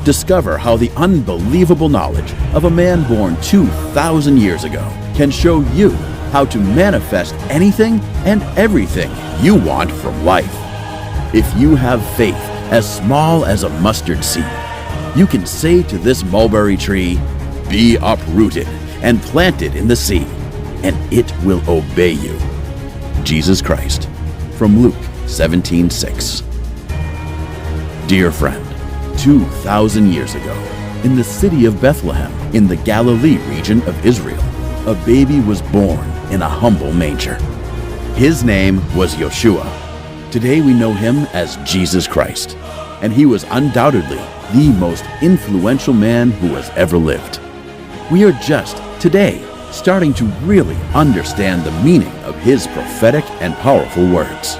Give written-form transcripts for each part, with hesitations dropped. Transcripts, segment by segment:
Discover how the unbelievable knowledge of a man born 2,000 years ago can show you how to manifest anything and everything you want from life. If you have faith as small as a mustard seed, you can say to this mulberry tree, "Be uprooted and planted in the sea," and it will obey you. Jesus Christ, from Luke 17:6. Dear friend, 2,000 years ago, in the city of Bethlehem, in the Galilee region of Israel, a baby was born in a humble manger. His name was Yeshua. Today we know him as Jesus Christ, and he was undoubtedly the most influential man who has ever lived. We are just, today, starting to really understand the meaning of his prophetic and powerful words.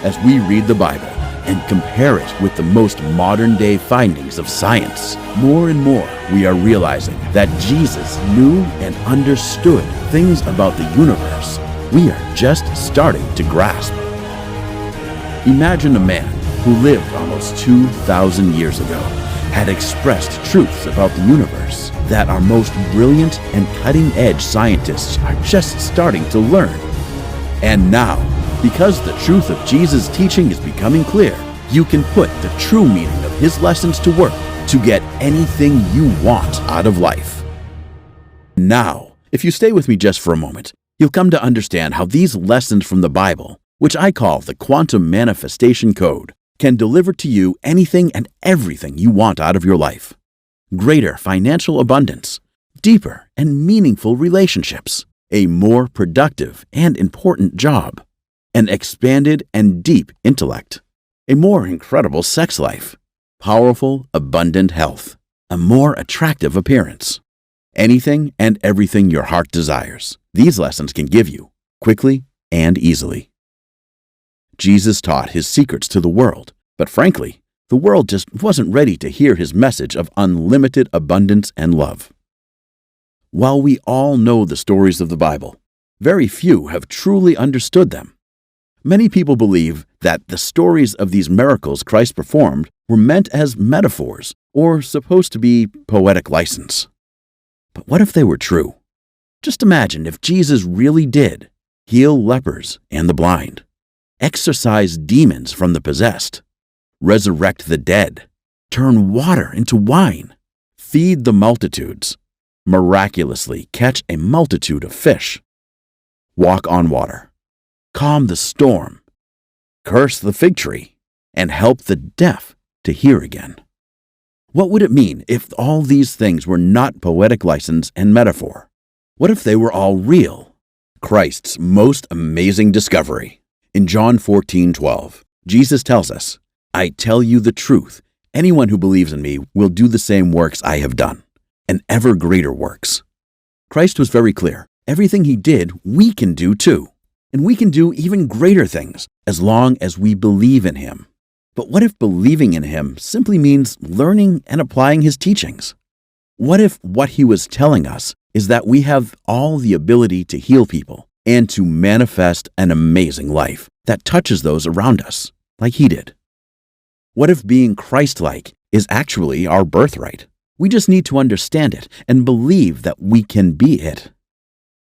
As we read the Bible and compare it with the most modern-day findings of science, more and more we are realizing that Jesus knew and understood things about the universe we are just starting to grasp. Imagine a man who lived almost 2,000 years ago had expressed truths about the universe that our most brilliant and cutting-edge scientists are just starting to learn. And now, because the truth of Jesus' teaching is becoming clear, you can put the true meaning of his lessons to work to get anything you want out of life. Now, if you stay with me just for a moment, you'll come to understand how these lessons from the Bible, which I call the quantum manifestation code, can deliver to you anything and everything you want out of your life. Greater financial abundance, deeper and meaningful relationships, a more productive and important job, an expanded and deep intellect, a more incredible sex life, powerful, abundant health, a more attractive appearance. Anything and everything your heart desires, these lessons can give you, quickly and easily. Jesus taught his secrets to the world, but frankly, the world just wasn't ready to hear his message of unlimited abundance and love. While we all know the stories of the Bible, very few have truly understood them. Many people believe that the stories of these miracles Christ performed were meant as metaphors or supposed to be poetic license. But what if they were true? Just imagine if Jesus really did heal lepers and the blind, exorcise demons from the possessed, resurrect the dead, turn water into wine, feed the multitudes, miraculously catch a multitude of fish, walk on water, calm the storm, curse the fig tree, and help the deaf to hear again. What would it mean if all these things were not poetic license and metaphor? What if they were all real? Christ's most amazing discovery. In John 14:12, Jesus tells us, "I tell you the truth, anyone who believes in me will do the same works I have done, and ever greater works." Christ was very clear. Everything he did, we can do too. And we can do even greater things as long as we believe in him. But what if believing in him simply means learning and applying his teachings? What if what he was telling us is that we have all the ability to heal people and to manifest an amazing life that touches those around us, like he did? What if being Christ-like is actually our birthright? We just need to understand it and believe that we can be it.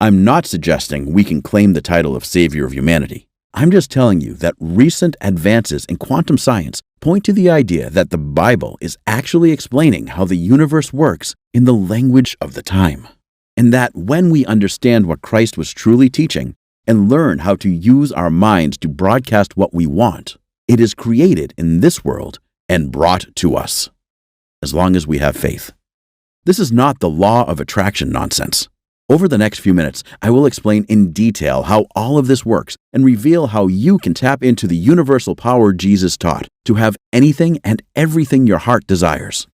I'm not suggesting we can claim the title of Savior of humanity. I'm just telling you that recent advances in quantum science point to the idea that the Bible is actually explaining how the universe works in the language of the time, and that when we understand what Christ was truly teaching and learn how to use our minds to broadcast what we want, it is created in this world and brought to us, as long as we have faith. This is not the law of attraction nonsense. Over the next few minutes, I will explain in detail how all of this works and reveal how you can tap into the universal power Jesus taught to have anything and everything your heart desires.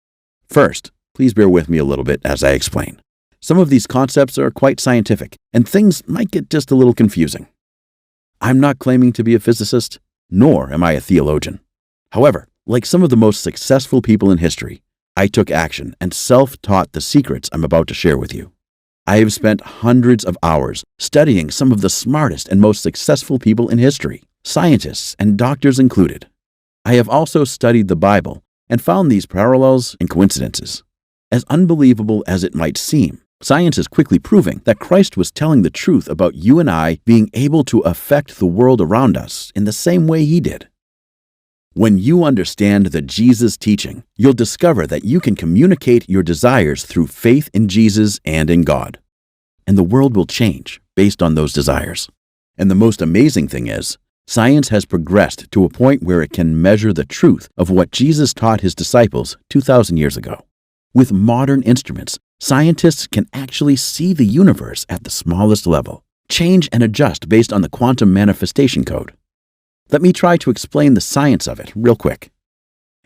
First, please bear with me a little bit as I explain. Some of these concepts are quite scientific, and things might get just a little confusing. I'm not claiming to be a physicist, nor am I a theologian. However, like some of the most successful people in history, I took action and self-taught the secrets I'm about to share with you. I have spent hundreds of hours studying some of the smartest and most successful people in history, scientists and doctors included. I have also studied the Bible and found these parallels and coincidences. As unbelievable as it might seem, science is quickly proving that Christ was telling the truth about you and I being able to affect the world around us in the same way he did. When you understand the Jesus teaching, you'll discover that you can communicate your desires through faith in Jesus and in God. And the world will change based on those desires. And the most amazing thing is, science has progressed to a point where it can measure the truth of what Jesus taught his disciples 2,000 years ago. With modern instruments, scientists can actually see the universe at the smallest level, change and adjust based on the quantum manifestation code. Let me try to explain the science of it real quick.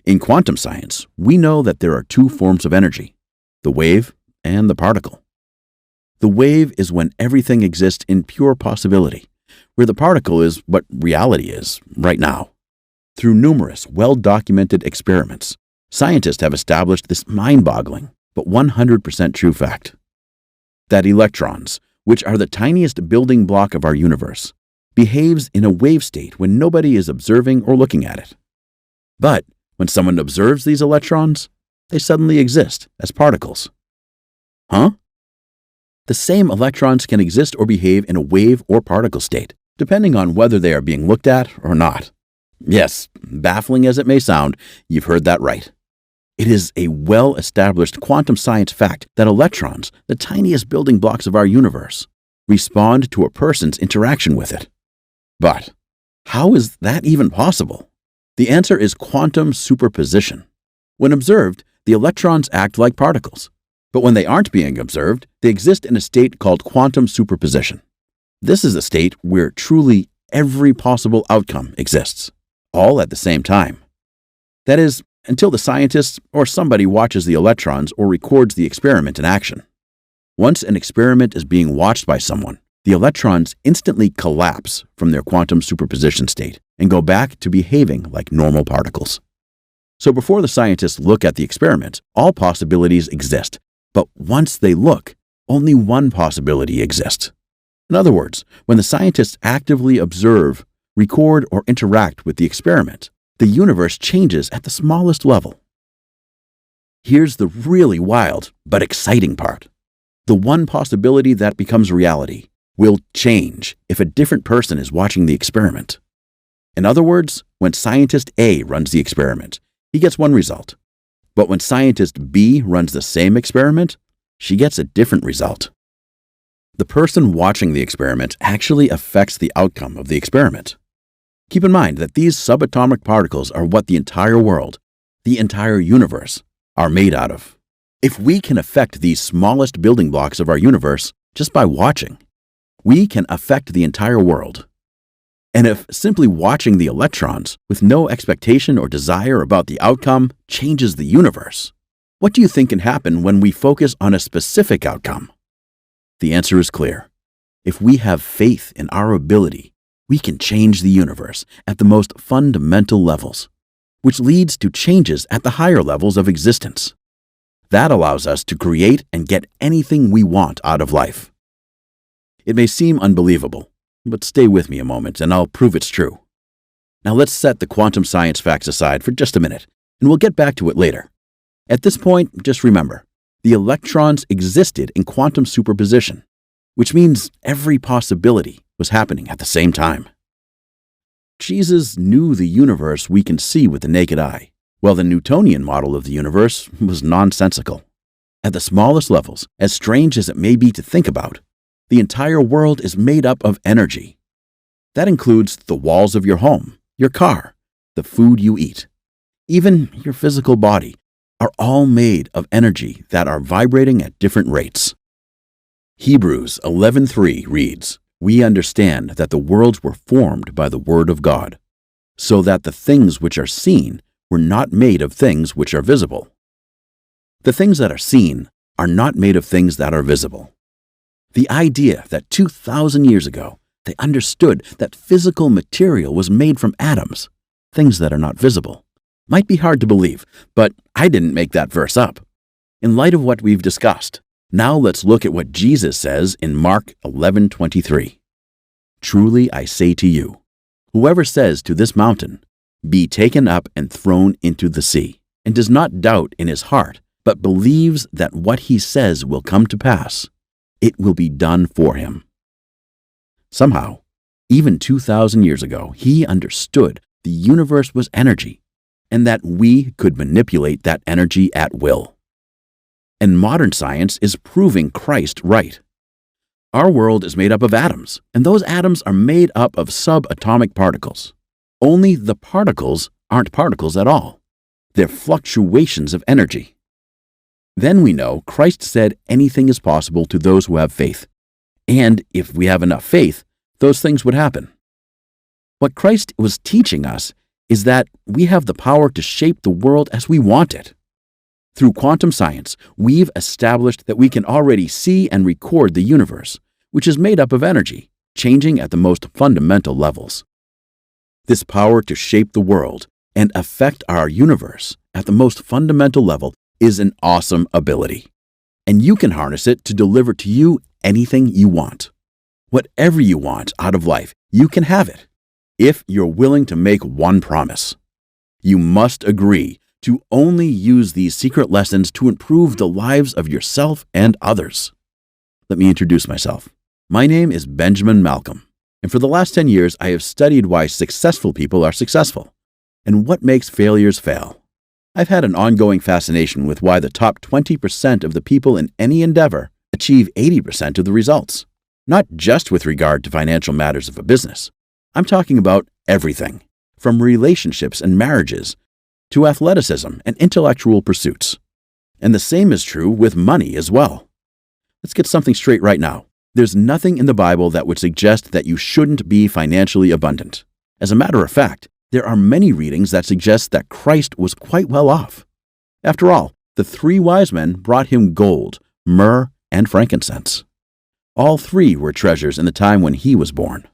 In quantum science, we know that there are two forms of energy, the wave and the particle. The wave is when everything exists in pure possibility, where the particle is what reality is right now. Through numerous well-documented experiments, scientists have established this mind-boggling but 100% true fact: that electrons, which are the tiniest building block of our universe, behaves in a wave state when nobody is observing or looking at it. But when someone observes these electrons, they suddenly exist as particles. Huh? The same electrons can exist or behave in a wave or particle state, depending on whether they are being looked at or not. Yes, baffling as it may sound, you've heard that right. It is a well-established quantum science fact that electrons, the tiniest building blocks of our universe, respond to a person's interaction with it. But how is that even possible? The answer is quantum superposition. When observed, the electrons act like particles. But when they aren't being observed, they exist in a state called quantum superposition. This is a state where truly every possible outcome exists, all at the same time. That is, until the scientist or somebody watches the electrons or records the experiment in action. Once an experiment is being watched by someone, the electrons instantly collapse from their quantum superposition state and go back to behaving like normal particles. So before the scientists look at the experiment, all possibilities exist. But once they look, only one possibility exists. In other words, when the scientists actively observe, record, or interact with the experiment, the universe changes at the smallest level. Here's the really wild but exciting part. The one possibility that becomes reality will change if a different person is watching the experiment. In other words, when scientist A runs the experiment, he gets one result. But when scientist B runs the same experiment, she gets a different result. The person watching the experiment actually affects the outcome of the experiment. Keep in mind that these subatomic particles are what the entire world, the entire universe, are made out of. If we can affect these smallest building blocks of our universe just by watching, we can affect the entire world. And if simply watching the electrons with no expectation or desire about the outcome changes the universe, what do you think can happen when we focus on a specific outcome? The answer is clear. If we have faith in our ability, we can change the universe at the most fundamental levels, which leads to changes at the higher levels of existence. That allows us to create and get anything we want out of life. It may seem unbelievable, but stay with me a moment and I'll prove it's true. Now let's set the quantum science facts aside for just a minute, and we'll get back to it later. At this point, just remember, the electrons existed in quantum superposition, which means every possibility was happening at the same time. Jesus knew the universe we can see with the naked eye, while the Newtonian model of the universe was nonsensical. At the smallest levels, as strange as it may be to think about, the entire world is made up of energy. That includes the walls of your home, your car, the food you eat. Even your physical body are all made of energy that are vibrating at different rates. Hebrews 11:3 reads, "We understand that the worlds were formed by the word of God, so that the things which are seen were not made of things which are visible." The things that are seen are not made of things that are visible. The idea that 2,000 years ago, they understood that physical material was made from atoms, things that are not visible, might be hard to believe, but I didn't make that verse up. In light of what we've discussed, now let's look at what Jesus says in Mark 11:23. "Truly I say to you, whoever says to this mountain, 'Be taken up and thrown into the sea,' and does not doubt in his heart, but believes that what he says will come to pass, it will be done for him. Somehow, even 2,000 years ago, he understood the universe was energy and that we could manipulate that energy at will. And modern science is proving Christ right. Our world is made up of atoms, and those atoms are made up of subatomic particles. Only the particles aren't particles at all. They're fluctuations of energy. Then we know Christ said anything is possible to those who have faith. And if we have enough faith, those things would happen. What Christ was teaching us is that we have the power to shape the world as we want it. Through quantum science, we've established that we can already see and record the universe, which is made up of energy, changing at the most fundamental levels. This power to shape the world and affect our universe at the most fundamental level is an awesome ability, and you can harness it to deliver to you anything you want. Whatever you want out of life, you can have it, if you're willing to make one promise. You must agree to only use these secret lessons to improve the lives of yourself and others. Let me introduce myself. My name is Benjamin Malcolm, and for the last 10 years, I have studied why successful people are successful and what makes failures fail. I've had an ongoing fascination with why the top 20% of the people in any endeavor achieve 80% of the results, not just with regard to financial matters of a business. I'm talking about everything, from relationships and marriages to athleticism and intellectual pursuits. And the same is true with money as well. Let's get something straight right now. There's nothing in the Bible that would suggest that you shouldn't be financially abundant. As a matter of fact, there are many readings that suggest that Christ was quite well off. After all, the 3 wise men brought him gold, myrrh, and frankincense. All 3 were treasures in the time when he was born.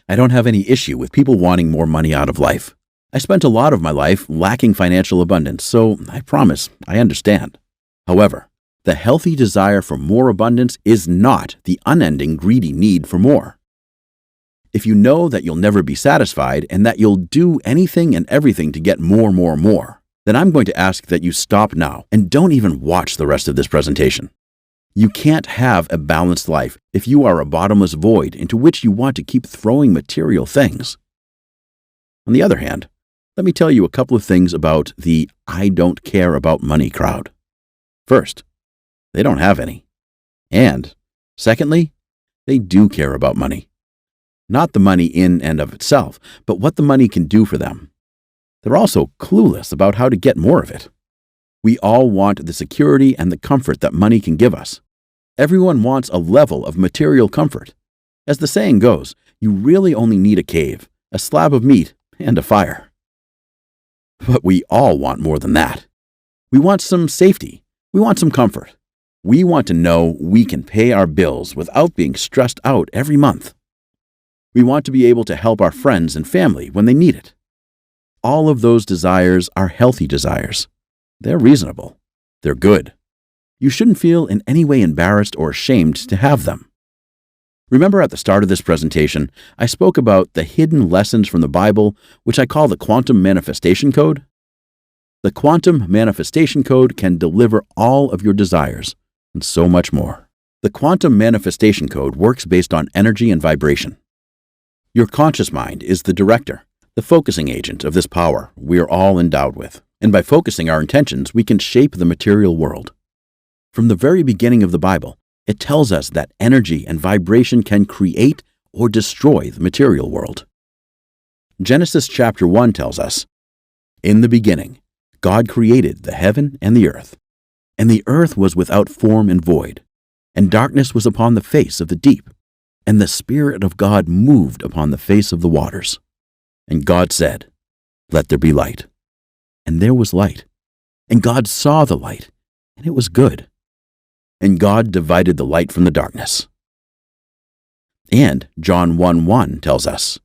I don't have any issue with people wanting more money out of life. I spent a lot of my life lacking financial abundance, so I promise I understand. However, the healthy desire for more abundance is not the unending greedy need for more. If you know that you'll never be satisfied and that you'll do anything and everything to get more, then I'm going to ask that you stop now and don't even watch the rest of this presentation. You can't have a balanced life if you are a bottomless void into which you want to keep throwing material things. On the other hand, let me tell you a couple of things about the I don't care about money crowd. First, they don't have any. And secondly, they do care about money. Not the money in and of itself, but what the money can do for them. They're also clueless about how to get more of it. We all want the security and the comfort that money can give us. Everyone wants a level of material comfort. As the saying goes, you really only need a cave, a slab of meat, and a fire. But we all want more than that. We want some safety. We want some comfort. We want to know we can pay our bills without being stressed out every month. We want to be able to help our friends and family when they need it. All of those desires are healthy desires. They're reasonable. They're good. You shouldn't feel in any way embarrassed or ashamed to have them. Remember at the start of this presentation, I spoke about the hidden lessons from the Bible, which I call the Quantum Manifestation Code? The Quantum Manifestation Code can deliver all of your desires and so much more. The Quantum Manifestation Code works based on energy and vibration. Your conscious mind is the director, the focusing agent of this power we are all endowed with. And by focusing our intentions, we can shape the material world. From the very beginning of the Bible, it tells us that energy and vibration can create or destroy the material world. Genesis chapter 1 tells us, "In the beginning, God created the heaven and the earth. And the earth was without form and void, and darkness was upon the face of the deep. And the Spirit of God moved upon the face of the waters. And God said, 'Let there be light.' And there was light. And God saw the light, and it was good. And God divided the light from the darkness." And John 1:1 tells us,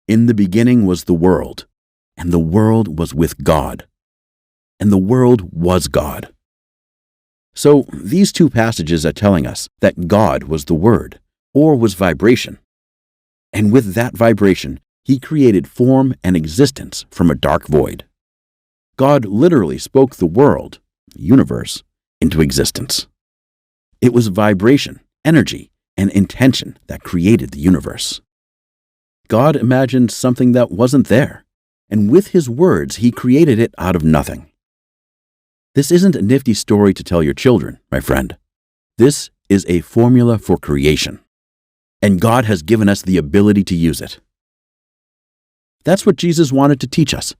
"In the beginning was the world, and the world was with God, and the world was God." So these 2 passages are telling us that God was the Word, or was vibration. And with that vibration, He created form and existence from a dark void. God literally spoke the world, universe, into existence. It was vibration, energy, and intention that created the universe. God imagined something that wasn't there, and with His words, He created it out of nothing. This isn't a nifty story to tell your children, my friend. This is a formula for creation, and God has given us the ability to use it. That's what Jesus wanted to teach us,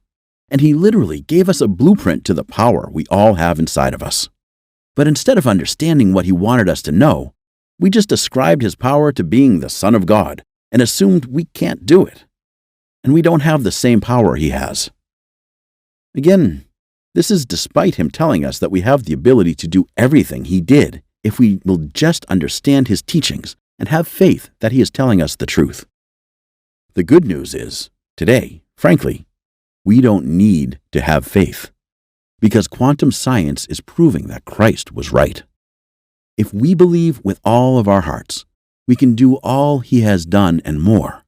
and He literally gave us a blueprint to the power we all have inside of us. But instead of understanding what He wanted us to know, we just ascribed His power to being the Son of God and assumed we can't do it, and we don't have the same power He has. Again, this is despite Him telling us that we have the ability to do everything He did if we will just understand His teachings and have faith that He is telling us the truth. The good news is, today, frankly, we don't need to have faith, because quantum science is proving that Christ was right. If we believe with all of our hearts, we can do all He has done and more.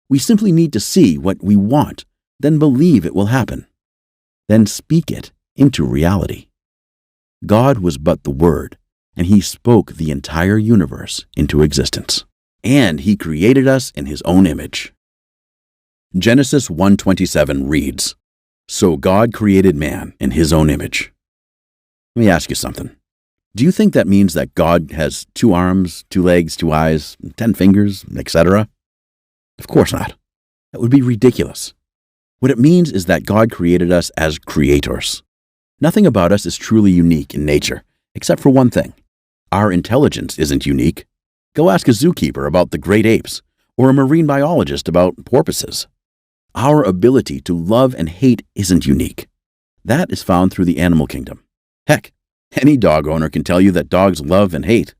We simply need to see what we want, then believe it will happen. Then speak it into reality. God was but the Word, and He spoke the entire universe into existence. And He created us in His own image. Genesis 1:27 reads, "So God created man in His own image." Let me ask you something. Do you think that means that God has 2 arms, 2 legs, 2 eyes, 10 fingers, etc.? Of course not. That would be ridiculous. What it means is that God created us as creators. Nothing about us is truly unique in nature, except for one thing. Our intelligence isn't unique. Go ask a zookeeper about the great apes, or a marine biologist about porpoises. Our ability to love and hate isn't unique. That is found through the animal kingdom. Heck, any dog owner can tell you that dogs love and hate.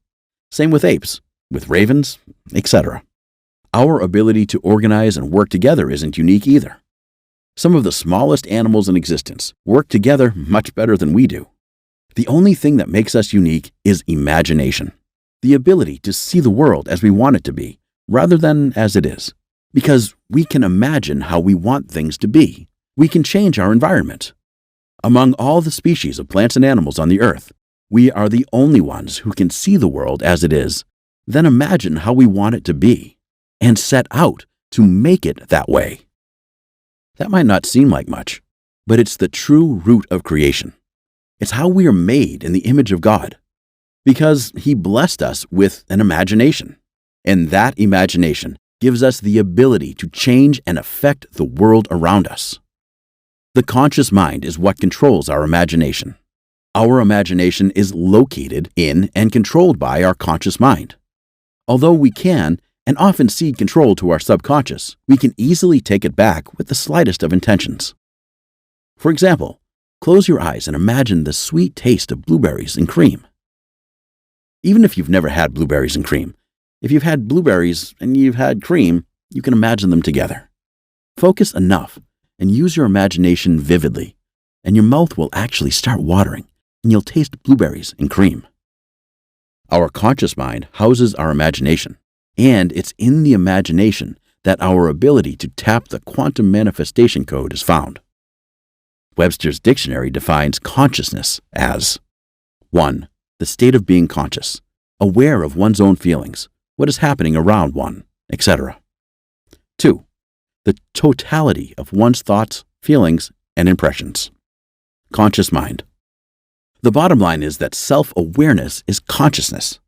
Same with apes, with ravens, etc. Our ability to organize and work together isn't unique either. Some of the smallest animals in existence work together much better than we do. The only thing that makes us unique is imagination, the ability to see the world as we want it to be, rather than as it is. Because we can imagine how we want things to be. We can change our environment. Among all the species of plants and animals on the earth, we are the only ones who can see the world as it is, then imagine how we want it to be, and set out to make it that way. That might not seem like much, but it's the true root of creation. It's how we are made in the image of God, because He blessed us with an imagination, and that imagination gives us the ability to change and affect the world around us. The conscious mind is what controls our imagination. Our imagination is located in and controlled by our conscious mind. Although we can and often cede control to our subconscious, we can easily take it back with the slightest of intentions. For example, close your eyes and imagine the sweet taste of blueberries and cream. Even if you've never had blueberries and cream, if you've had blueberries and you've had cream, you can imagine them together. Focus enough and use your imagination vividly, and your mouth will actually start watering, and you'll taste blueberries and cream. Our conscious mind houses our imagination, and it's in the imagination that our ability to tap the quantum manifestation code is found. Webster's dictionary defines consciousness as 1. The state of being conscious, aware of one's own feelings, what is happening around one, etc. 2. The totality of one's thoughts, feelings, and impressions. Conscious mind. The bottom line is that self-awareness is consciousness.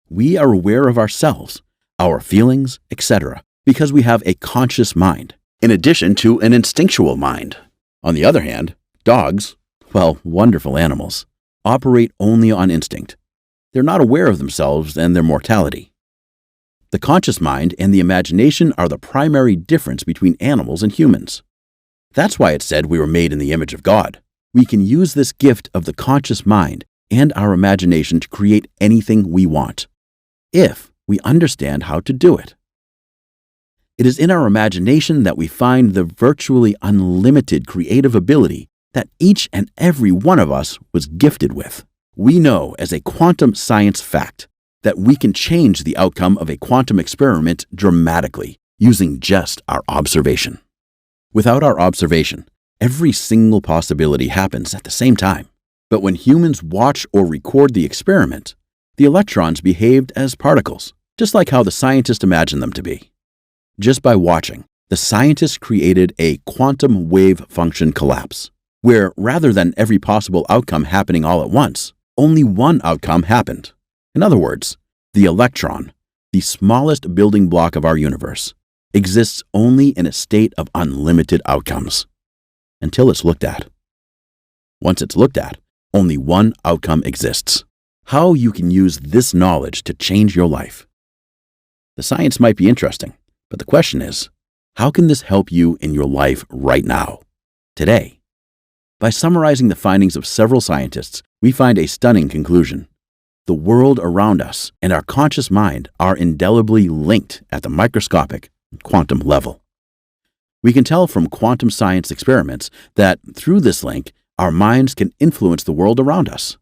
We are aware of ourselves, our feelings, etc., because we have a conscious mind, in addition to an instinctual mind. On the other hand, dogs, well, wonderful animals, operate only on instinct. They're not aware of themselves and their mortality. The conscious mind and the imagination are the primary difference between animals and humans. That's why it's said we were made in the image of God. We can use this gift of the conscious mind and our imagination to create anything we want, if we understand how to do it. It is in our imagination that we find the virtually unlimited creative ability that each and every one of us was gifted with. We know as a quantum science fact that we can change the outcome of a quantum experiment dramatically using just our observation. Without our observation, Every single possibility happens at the same time. But when humans watch or record the experiment, the electrons behaved as particles, just like how the scientists imagined them to be. Just by watching, the scientists created a quantum wave function collapse, where rather than every possible outcome happening all at once, only one outcome happened. In other words, the electron, the smallest building block of our universe, exists only in a state of unlimited outcomes, until it's looked at. Once it's looked at, only one outcome exists. How you can use this knowledge to change your life. The science might be interesting, but the question is, how can this help you in your life right now, today? By summarizing the findings of several scientists, we find a stunning conclusion. The world around us and our conscious mind are indelibly linked at the microscopic quantum level. We can tell from quantum science experiments that through this link, our minds can influence the world around us.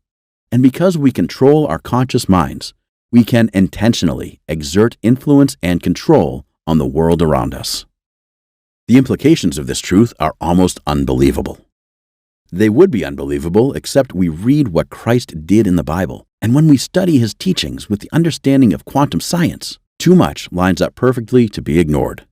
And because we control our conscious minds, we can intentionally exert influence and control on the world around us. The implications of this truth are almost unbelievable. They would be unbelievable except we read what Christ did in the Bible, and when we study his teachings with the understanding of quantum science, too much lines up perfectly to be ignored.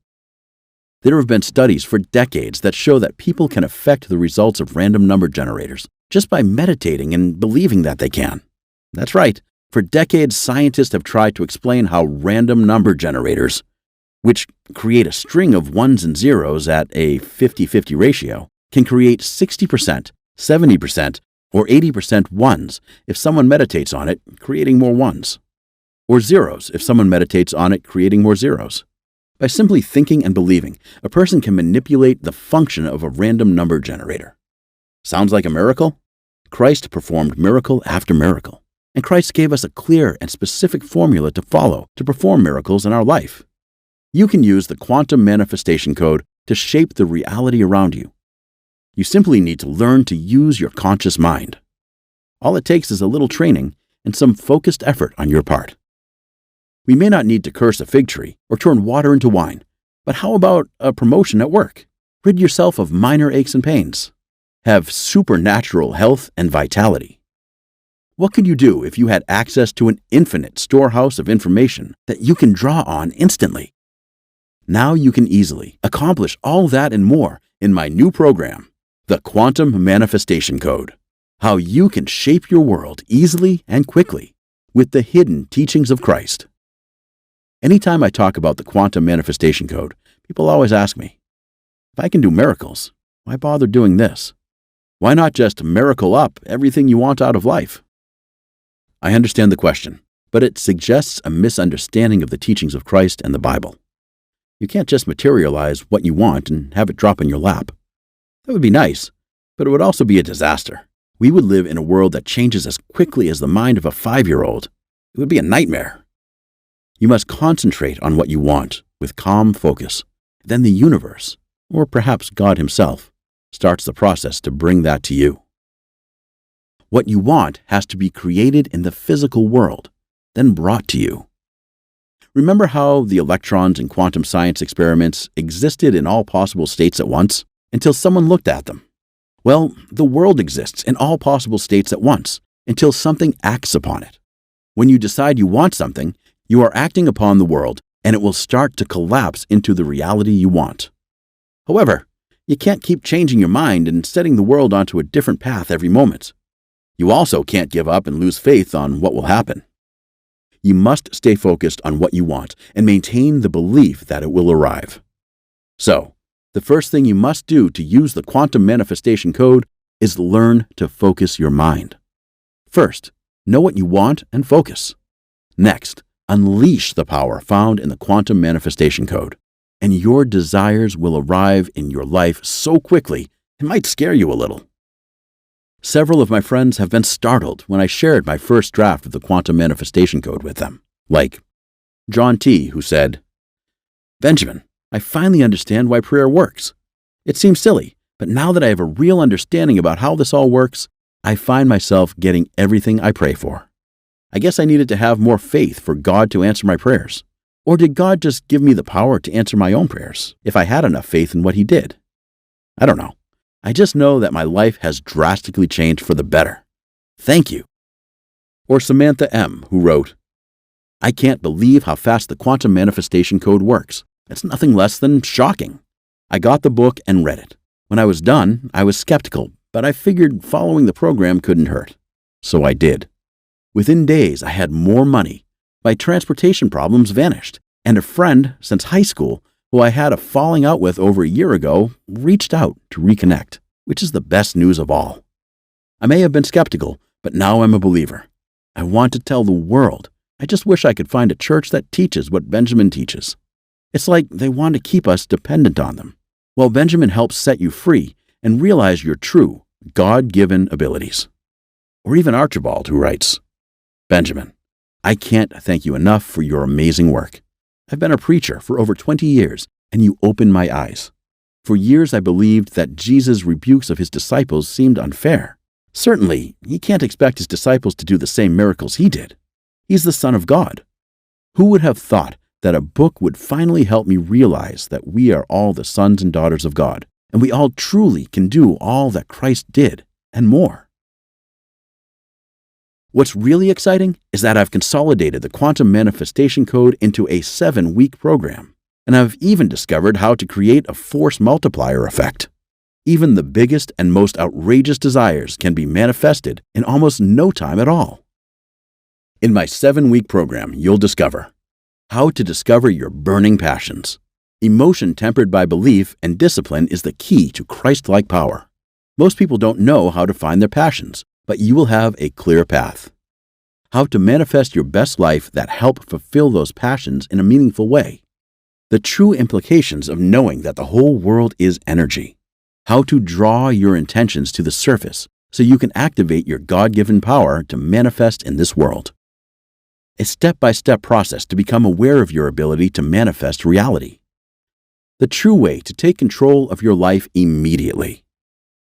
There have been studies for decades that show that people can affect the results of random number generators just by meditating and believing that they can. That's right. For decades, scientists have tried to explain how random number generators, which create a string of ones and zeros at a 50-50 ratio, can create 60%, 70%, or 80% ones if someone meditates on it, creating more ones, or zeros if someone meditates on it, creating more zeros. By simply thinking and believing, a person can manipulate the function of a random number generator. Sounds like a miracle? Christ performed miracle after miracle, and Christ gave us a clear and specific formula to follow to perform miracles in our life. You can use the quantum manifestation code to shape the reality around you. You simply need to learn to use your conscious mind. All it takes is a little training and some focused effort on your part. We may not need to curse a fig tree or turn water into wine, but how about a promotion at work? Rid yourself of minor aches and pains. Have supernatural health and vitality. What could you do if you had access to an infinite storehouse of information that you can draw on instantly? Now you can easily accomplish all that and more in my new program, the Quantum Manifestation Code. How you can shape your world easily and quickly with the hidden teachings of Christ. Anytime I talk about the Quantum Manifestation Code, people always ask me, if I can do miracles, why bother doing this? Why not just miracle up everything you want out of life? I understand the question, but it suggests a misunderstanding of the teachings of Christ and the Bible. You can't just materialize what you want and have it drop in your lap. That would be nice, but it would also be a disaster. We would live in a world that changes as quickly as the mind of a 5-year-old. It would be a nightmare. You must concentrate on what you want with calm focus. Then the universe, or perhaps God himself, starts the process to bring that to you. What you want has to be created in the physical world, then brought to you. Remember how the electrons in quantum science experiments existed in all possible states at once until someone looked at them? Well, the world exists in all possible states at once until something acts upon it. When you decide you want something, you are acting upon the world, and it will start to collapse into the reality you want. However, you can't keep changing your mind and setting the world onto a different path every moment. You also can't give up and lose faith on what will happen. You must stay focused on what you want and maintain the belief that it will arrive. So, the first thing you must do to use the quantum manifestation code is learn to focus your mind. First, know what you want and focus. Next, unleash the power found in the quantum manifestation code, and your desires will arrive in your life so quickly it might scare you a little. Several of my friends have been startled when I shared my first draft of the quantum manifestation code with them, like John T., who said, "Benjamin, I finally understand why prayer works. It seems silly, but now that I have a real understanding about how this all works, I find myself getting everything I pray for. I guess I needed to have more faith for God to answer my prayers. Or did God just give me the power to answer my own prayers if I had enough faith in what he did? I don't know. I just know that my life has drastically changed for the better. Thank you." Or Samantha M., who wrote, "I can't believe how fast the quantum manifestation code works. It's nothing less than shocking. I got the book and read it. When I was done, I was skeptical, but I figured following the program couldn't hurt. So I did. Within days, I had more money. My transportation problems vanished, and a friend since high school, who I had a falling out with over a year ago, reached out to reconnect, which is the best news of all. I may have been skeptical, but now I'm a believer. I want to tell the world. I just wish I could find a church that teaches what Benjamin teaches. It's like they want to keep us dependent on them. Well, Benjamin helps set you free and realize your true, God-given abilities." Or even Archibald, who writes, "Benjamin, I can't thank you enough for your amazing work. I've been a preacher for over 20 years, and you opened my eyes. For years I believed that Jesus' rebukes of his disciples seemed unfair. Certainly, he can't expect his disciples to do the same miracles he did. He's the Son of God. Who would have thought that a book would finally help me realize that we are all the sons and daughters of God, and we all truly can do all that Christ did, and more. What's really exciting is that I've consolidated the quantum manifestation code into a 7-week program, and I've even discovered how to create a force multiplier effect. Even the biggest and most outrageous desires can be manifested in almost no time at all. In my 7-week program, you'll discover how to discover your burning passions. Emotion tempered by belief and discipline is the key to Christ-like power. Most people don't know how to find their passions, but you will have a clear path. How to manifest your best life that help fulfill those passions in a meaningful way. The true implications of knowing that the whole world is energy. How to draw your intentions to the surface so you can activate your God-given power to manifest in this world. A step-by-step process to become aware of your ability to manifest reality. The true way to take control of your life immediately.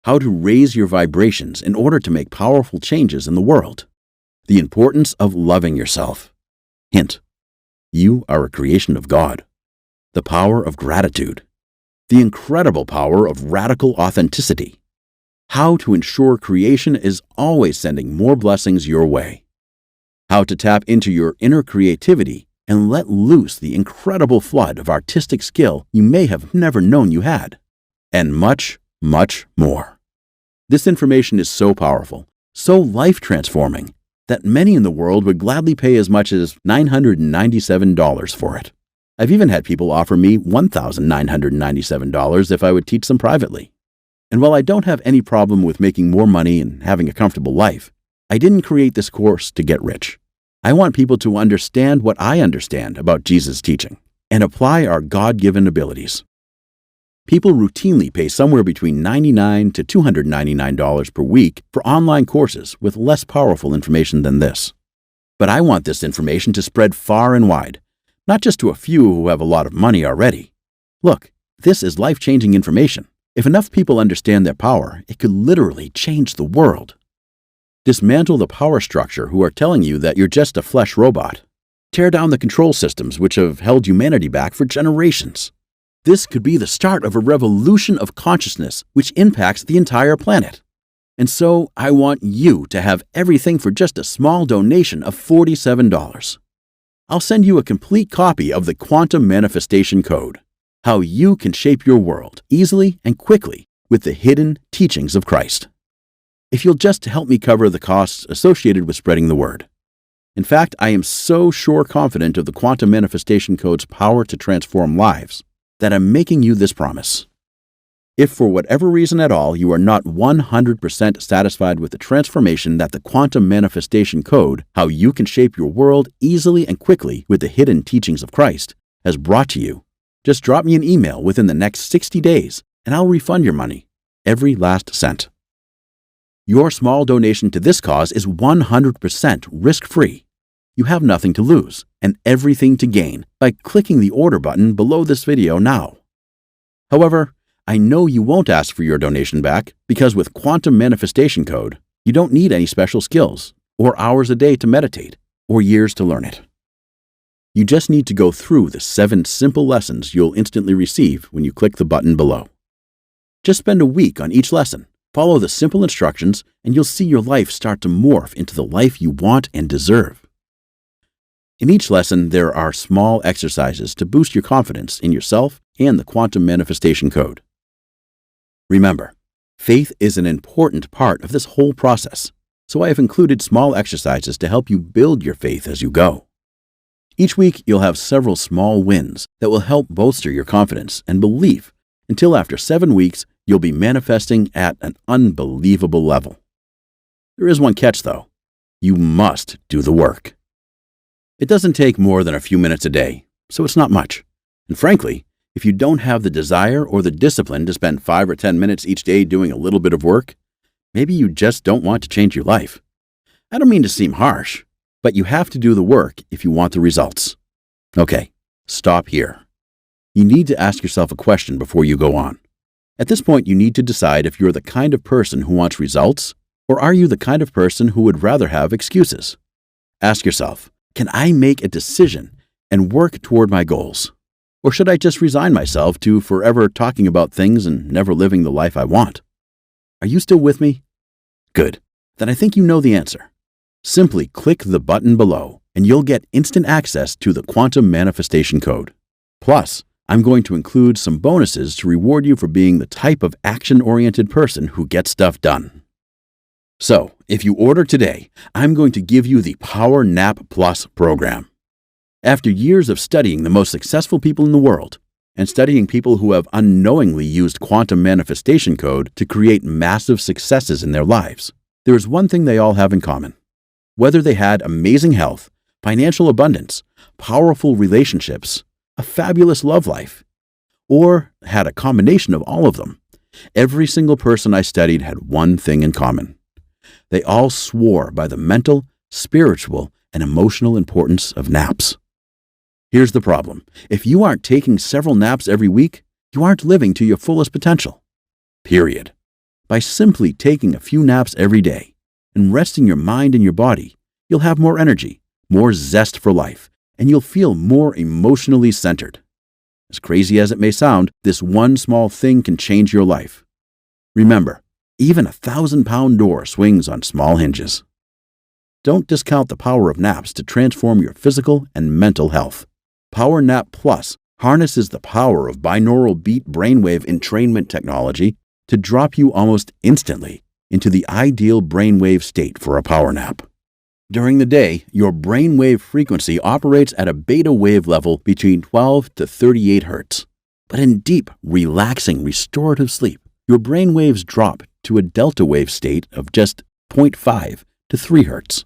How to raise your vibrations in order to make powerful changes in the world. The importance of loving yourself. Hint: you are a creation of God. The power of gratitude. The incredible power of radical authenticity. How to ensure creation is always sending more blessings your way. How to tap into your inner creativity and let loose the incredible flood of artistic skill you may have never known you had. And much, much more. This information is so powerful, so life-transforming, that many in the world would gladly pay as much as $997 for it. I've even had people offer me $1,997 if I would teach them privately. And while I don't have any problem with making more money and having a comfortable life, I didn't create this course to get rich. I want people to understand what I understand about Jesus' teaching and apply our God-given abilities. People routinely pay somewhere between $99 to $299 per week for online courses with less powerful information than this. But I want this information to spread far and wide, not just to a few who have a lot of money already. Look, this is life-changing information. If enough people understand their power, it could literally change the world. Dismantle the power structure who are telling you that you're just a flesh robot. Tear down the control systems which have held humanity back for generations. This could be the start of a revolution of consciousness which impacts the entire planet. And so I want you to have everything for just a small donation of $47. I'll send you a complete copy of the Quantum Manifestation Code, how you can shape your world easily and quickly with the hidden teachings of Christ. If you'll just help me cover the costs associated with spreading the word. In fact, I am so confident of the Quantum Manifestation Code's power to transform lives that I'm making you this promise. If for whatever reason at all you are not 100% satisfied with the transformation that the Quantum Manifestation Code, how you can shape your world easily and quickly with the hidden teachings of Christ, has brought to you, just drop me an email within the next 60 days and I'll refund your money, every last cent. Your small donation to this cause is 100% risk-free. You have nothing to lose and everything to gain by clicking the order button below this video now. However, I know you won't ask for your donation back because with Quantum Manifestation Code, you don't need any special skills or hours a day to meditate or years to learn it. You just need to go through the 7 simple lessons you'll instantly receive when you click the button below. Just spend a week on each lesson. Follow the simple instructions, and you'll see your life start to morph into the life you want and deserve. In each lesson, there are small exercises to boost your confidence in yourself and the quantum manifestation code. Remember, faith is an important part of this whole process, so I have included small exercises to help you build your faith as you go. Each week, you'll have several small wins that will help bolster your confidence and belief until after 7 weeks, you'll be manifesting at an unbelievable level. There is one catch, though. You must do the work. It doesn't take more than a few minutes a day, so it's not much. And frankly, if you don't have the desire or the discipline to spend 5 or 10 minutes each day doing a little bit of work, maybe you just don't want to change your life. I don't mean to seem harsh, but you have to do the work if you want the results. Okay, stop here. You need to ask yourself a question before you go on. At this point, you need to decide if you're the kind of person who wants results, or are you the kind of person who would rather have excuses? Ask yourself, can I make a decision and work toward my goals? Or should I just resign myself to forever talking about things and never living the life I want? Are you still with me? Good. Then I think you know the answer. Simply click the button below and you'll get instant access to the quantum manifestation code. Plus, I'm going to include some bonuses to reward you for being the type of action-oriented person who gets stuff done. So, if you order today, I'm going to give you the Power Nap Plus program. After years of studying the most successful people in the world and studying people who have unknowingly used quantum manifestation code to create massive successes in their lives, there is one thing they all have in common. Whether they had amazing health, financial abundance, powerful relationships, a fabulous love life, or had a combination of all of them, every single person I studied had one thing in common. They all swore by the mental, spiritual, and emotional importance of naps. Here's the problem. If you aren't taking several naps every week, you aren't living to your fullest potential. Period. By simply taking a few naps every day and resting your mind and your body, you'll have more energy, more zest for life, and you'll feel more emotionally centered. As crazy as it may sound, this one small thing can change your life. Remember, even a 1,000-pound door swings on small hinges. Don't discount the power of naps to transform your physical and mental health. Power Nap Plus harnesses the power of binaural beat brainwave entrainment technology to drop you almost instantly into the ideal brainwave state for a power nap. During the day, your brainwave frequency operates at a beta wave level between 12 to 38 Hz. But in deep, relaxing, restorative sleep, your brainwaves drop to a delta wave state of just 0.5 to 3 Hz.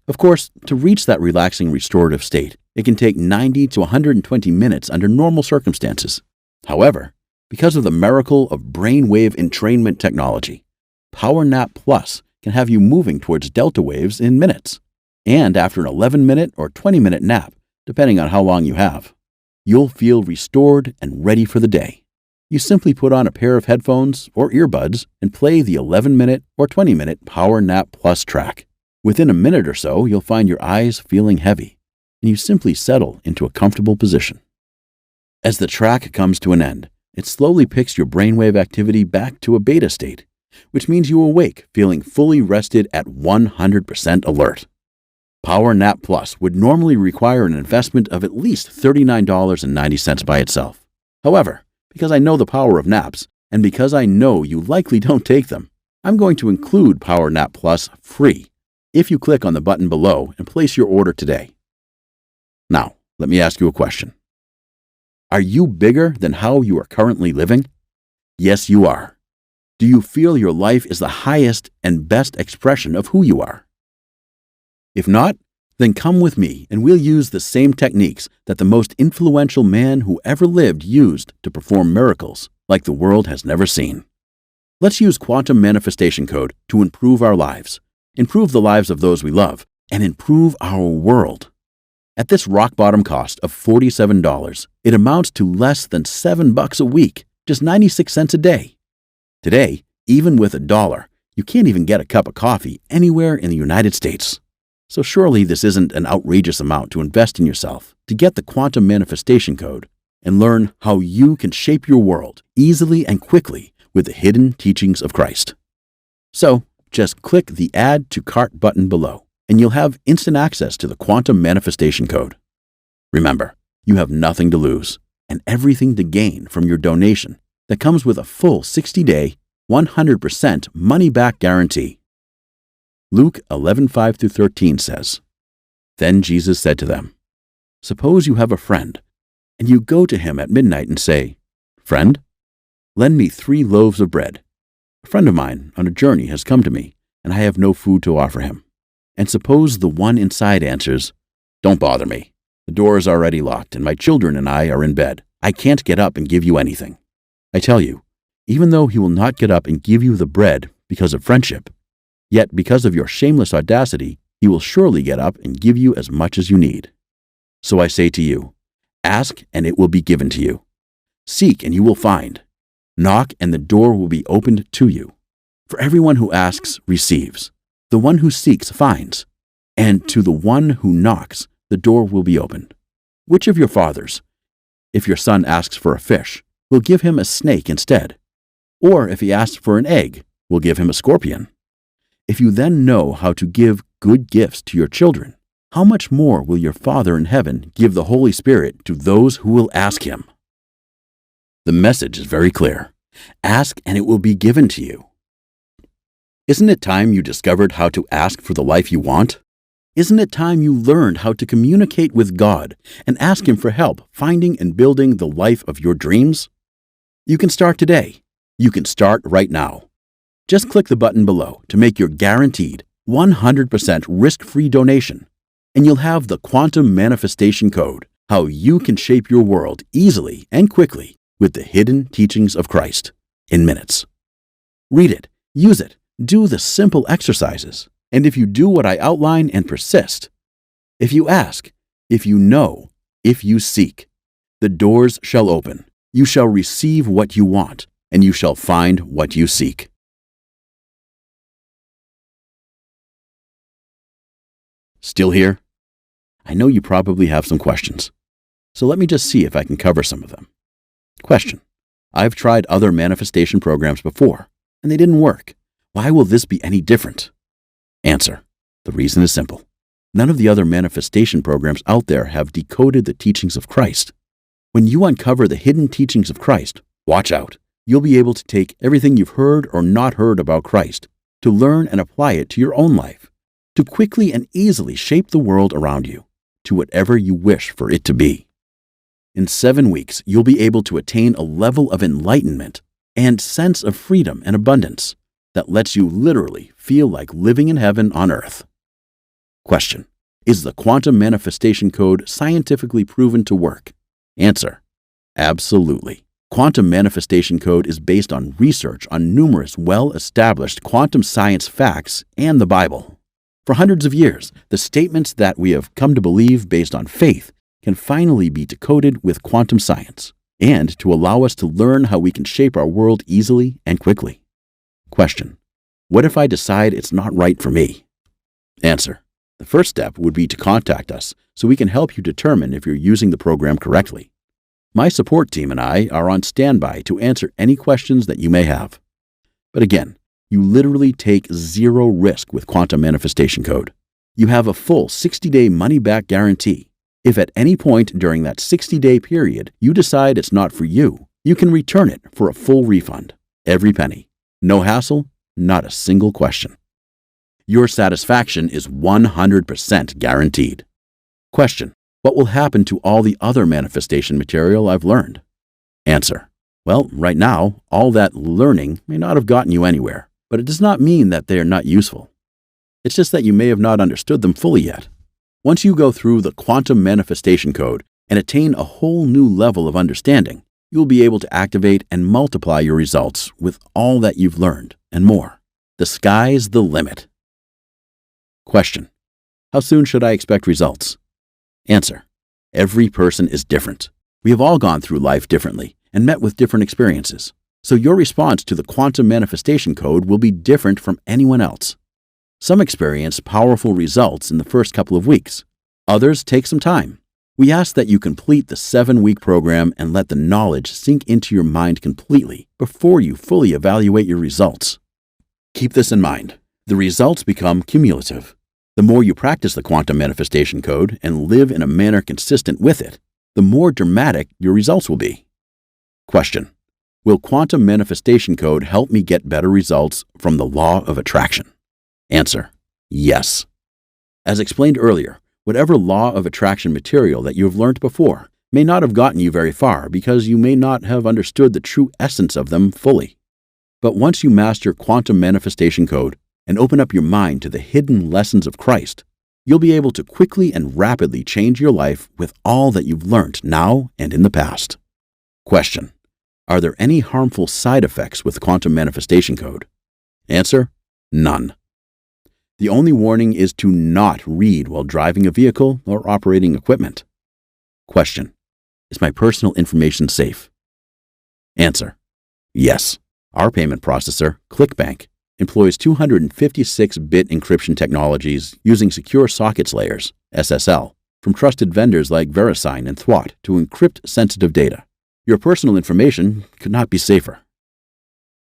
Of course, to reach that relaxing, restorative state, it can take 90 to 120 minutes under normal circumstances. However, because of the miracle of brainwave entrainment technology, Power Nap Plus can have you moving towards delta waves in minutes. And after an 11-minute or 20-minute nap, depending on how long you have, you'll feel restored and ready for the day. You simply put on a pair of headphones or earbuds and play the 11-minute or 20-minute Power Nap Plus track. Within a minute or so, you'll find your eyes feeling heavy, and you simply settle into a comfortable position. As the track comes to an end, it slowly picks your brainwave activity back to a beta state, which means you awake feeling fully rested at 100% alert. Power Nap Plus would normally require an investment of at least $39.90 by itself. However, because I know the power of naps, and because I know you likely don't take them, I'm going to include Power Nap Plus free if you click on the button below and place your order today. Now, let me ask you a question. Are you bigger than how you are currently living? Yes, you are. Do you feel your life is the highest and best expression of who you are? If not, then come with me and we'll use the same techniques that the most influential man who ever lived used to perform miracles like the world has never seen. Let's use quantum manifestation code to improve our lives, improve the lives of those we love, and improve our world. At this rock-bottom cost of $47, it amounts to less than $7 a week, just 96 cents a day. Today, even with $1, you can't even get a cup of coffee anywhere in the United States. So surely this isn't an outrageous amount to invest in yourself to get the quantum manifestation code and learn how you can shape your world easily and quickly with the hidden teachings of Christ. So, just click the Add to Cart button below, and you'll have instant access to the Quantum Manifestation Code. Remember, you have nothing to lose and everything to gain from your donation that comes with a full 60-day, 100% money-back guarantee. Luke 11:5-13 says, "Then Jesus said to them, 'Suppose you have a friend, and you go to him at midnight and say, "Friend, lend me 3 loaves of bread. A friend of mine on a journey has come to me, and I have no food to offer him." And suppose the one inside answers, "Don't bother me. The door is already locked, and my children and I are in bed. I can't get up and give you anything." I tell you, even though he will not get up and give you the bread because of friendship, yet because of your shameless audacity, he will surely get up and give you as much as you need. So I say to you, ask and it will be given to you. Seek and you will find. Knock and the door will be opened to you. For everyone who asks receives. The one who seeks finds. And to the one who knocks, the door will be opened. Which of your fathers, if your son asks for a fish, will give him a snake instead? Or if he asks for an egg, will give him a scorpion? If you then know how to give good gifts to your children, how much more will your Father in heaven give the Holy Spirit to those who will ask him? The message is very clear. Ask and it will be given to you. Isn't it time you discovered how to ask for the life you want? Isn't it time you learned how to communicate with God and ask Him for help finding and building the life of your dreams? You can start today. You can start right now. Just click the button below to make your guaranteed 100% risk-free donation, and you'll have the Quantum Manifestation Code, how you can shape your world easily and quickly with the hidden teachings of Christ in minutes. Read it, use it, do the simple exercises. And if you do what I outline and persist, if you ask, if you know, if you seek, the doors shall open. You shall receive what you want, and you shall find what you seek. Still here? I know you probably have some questions, so let me just see if I can cover some of them. Question: I've tried other manifestation programs before, and they didn't work. Why will this be any different? Answer: the reason is simple. None of the other manifestation programs out there have decoded the teachings of Christ. When you uncover the hidden teachings of Christ, watch out. You'll be able to take everything you've heard or not heard about Christ, to learn and apply it to your own life, to quickly and easily shape the world around you, to whatever you wish for it to be. In 7 weeks, you'll be able to attain a level of enlightenment and sense of freedom and abundance that lets you literally feel like living in heaven on earth. Question: is the Quantum Manifestation Code scientifically proven to work? Answer: absolutely. Quantum Manifestation Code is based on research on numerous well-established quantum science facts and the Bible. For hundreds of years, the statements that we have come to believe based on faith can finally be decoded with quantum science, and to allow us to learn how we can shape our world easily and quickly. Question: what if I decide it's not right for me? Answer: the first step would be to contact us so we can help you determine if you're using the program correctly. My support team and I are on standby to answer any questions that you may have. But again, you literally take zero risk with Quantum Manifestation Code. You have a full 60-day money-back guarantee. If at any point during that 60-day period you decide it's not for you, you can return it for a full refund, every penny. No hassle, not a single question. Your satisfaction is 100% guaranteed. Question: what will happen to all the other manifestation material I've learned? Answer: well, right now, all that learning may not have gotten you anywhere, but it does not mean that they are not useful. It's just that you may have not understood them fully yet. Once you go through the Quantum Manifestation Code and attain a whole new level of understanding, you'll be able to activate and multiply your results with all that you've learned and more. The sky's the limit. Question: how soon should I expect results? Answer: every person is different. We have all gone through life differently and met with different experiences. So your response to the Quantum Manifestation Code will be different from anyone else. Some experience powerful results in the first couple of weeks. Others take some time. We ask that you complete the 7-week program and let the knowledge sink into your mind completely before you fully evaluate your results. Keep this in mind. The results become cumulative. The more you practice the quantum manifestation code and live in a manner consistent with it, the more dramatic your results will be. Question: will quantum manifestation code help me get better results from the law of attraction? Answer: yes. As explained earlier, whatever law of attraction material that you have learned before may not have gotten you very far because you may not have understood the true essence of them fully. But once you master quantum manifestation code and open up your mind to the hidden lessons of Christ, you'll be able to quickly and rapidly change your life with all that you've learned now and in the past. Question: are there any harmful side effects with quantum manifestation code? Answer: none. The only warning is to not read while driving a vehicle or operating equipment. Question: is my personal information safe? Answer: yes. Our payment processor, ClickBank, employs 256-bit encryption technologies using secure sockets layers, SSL, from trusted vendors like VeriSign and Thwart to encrypt sensitive data. Your personal information could not be safer.